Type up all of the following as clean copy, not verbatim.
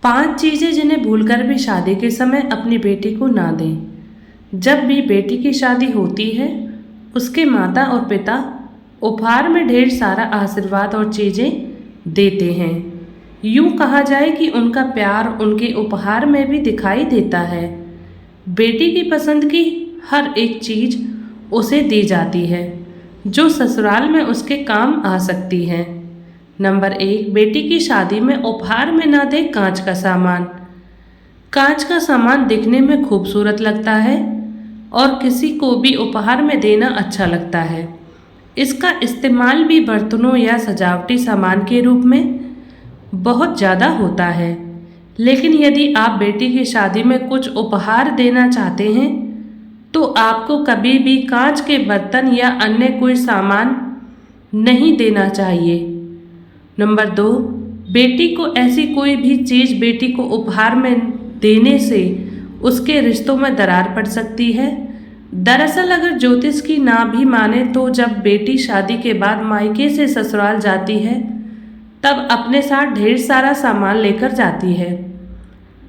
5 चीज़ें जिन्हें भूलकर भी शादी के समय अपनी बेटी को ना दें। जब भी बेटी की शादी होती है, उसके माता और पिता उपहार में ढेर सारा आशीर्वाद और चीज़ें देते हैं। यूँ कहा जाए कि उनका प्यार उनके उपहार में भी दिखाई देता है। बेटी की पसंद की हर एक चीज़ उसे दी जाती है, जो ससुराल में उसके काम आ सकती है। नंबर 1, बेटी की शादी में उपहार में ना दे कांच का सामान। कांच का सामान दिखने में खूबसूरत लगता है और किसी को भी उपहार में देना अच्छा लगता है। इसका इस्तेमाल भी बर्तनों या सजावटी सामान के रूप में बहुत ज़्यादा होता है। लेकिन यदि आप बेटी की शादी में कुछ उपहार देना चाहते हैं, तो आपको कभी भी कांच के बर्तन या अन्य कोई सामान नहीं देना चाहिए। नंबर 2, बेटी को ऐसी कोई भी चीज़ बेटी को उपहार में देने से उसके रिश्तों में दरार पड़ सकती है। दरअसल अगर ज्योतिष की ना भी माने तो जब बेटी शादी के बाद मायके से ससुराल जाती है, तब अपने साथ ढेर सारा सामान लेकर जाती है।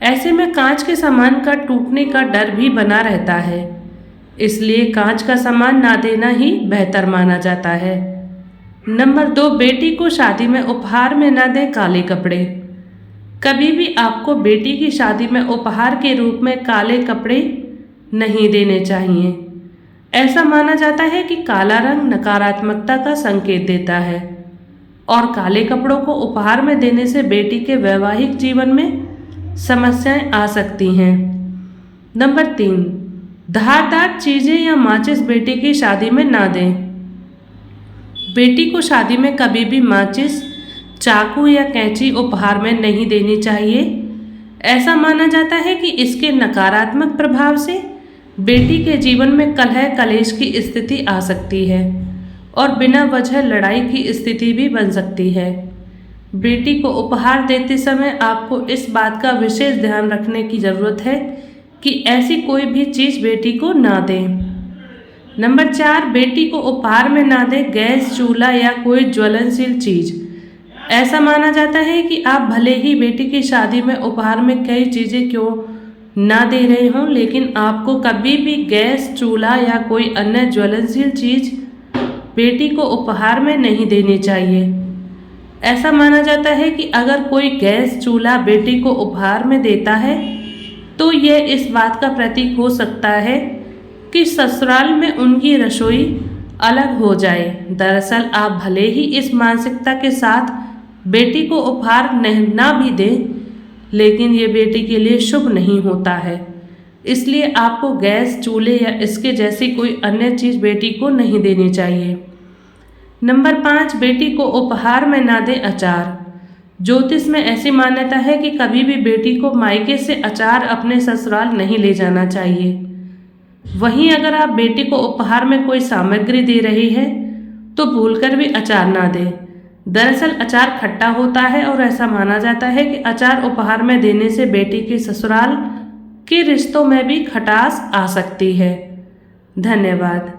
ऐसे में कांच के सामान का टूटने का डर भी बना रहता है, इसलिए कांच का सामान ना देना ही बेहतर माना जाता है। नंबर 2, बेटी को शादी में उपहार में न दें काले कपड़े। कभी भी आपको बेटी की शादी में उपहार के रूप में काले कपड़े नहीं देने चाहिए। ऐसा माना जाता है कि काला रंग नकारात्मकता का संकेत देता है और काले कपड़ों को उपहार में देने से बेटी के वैवाहिक जीवन में समस्याएं आ सकती हैं। नंबर 3, धारदार चीज़ें या माचिस बेटी की शादी में ना दें। बेटी को शादी में कभी भी माचिस, चाकू या कैंची उपहार में नहीं देनी चाहिए। ऐसा माना जाता है कि इसके नकारात्मक प्रभाव से बेटी के जीवन में कलह कलेश की स्थिति आ सकती है और बिना वजह लड़ाई की स्थिति भी बन सकती है। बेटी को उपहार देते समय आपको इस बात का विशेष ध्यान रखने की ज़रूरत है कि ऐसी कोई भी चीज़ बेटी को ना दें। नंबर 4, बेटी को उपहार में ना दें गैस, चूल्हा या कोई ज्वलनशील चीज़। ऐसा माना जाता है कि आप भले ही बेटी की शादी में उपहार में कई चीज़ें क्यों ना दे रहे हों, लेकिन आपको कभी भी गैस, चूल्हा या कोई अन्य ज्वलनशील चीज़ बेटी को उपहार में नहीं देनी चाहिए। ऐसा माना जाता है कि अगर कोई गैस, चूल्हा बेटी को उपहार में देता है, तो यह इस बात का प्रतीक हो सकता है कि ससुराल में उनकी रसोई अलग हो जाए। दरअसल आप भले ही इस मानसिकता के साथ बेटी को उपहार ना भी दें, लेकिन ये बेटी के लिए शुभ नहीं होता है। इसलिए आपको गैस, चूल्हे या इसके जैसी कोई अन्य चीज़ बेटी को नहीं देनी चाहिए। नंबर 5, बेटी को उपहार में ना दें अचार। ज्योतिष में ऐसी मान्यता है कि कभी भी बेटी को मायके से अचार अपने ससुराल नहीं ले जाना चाहिए। वहीं अगर आप बेटी को उपहार में कोई सामग्री दे रही है, तो भूलकर भी अचार ना दें। दरअसल अचार खट्टा होता है और ऐसा माना जाता है कि अचार उपहार में देने से बेटी के ससुराल के रिश्तों में भी खटास आ सकती है। धन्यवाद।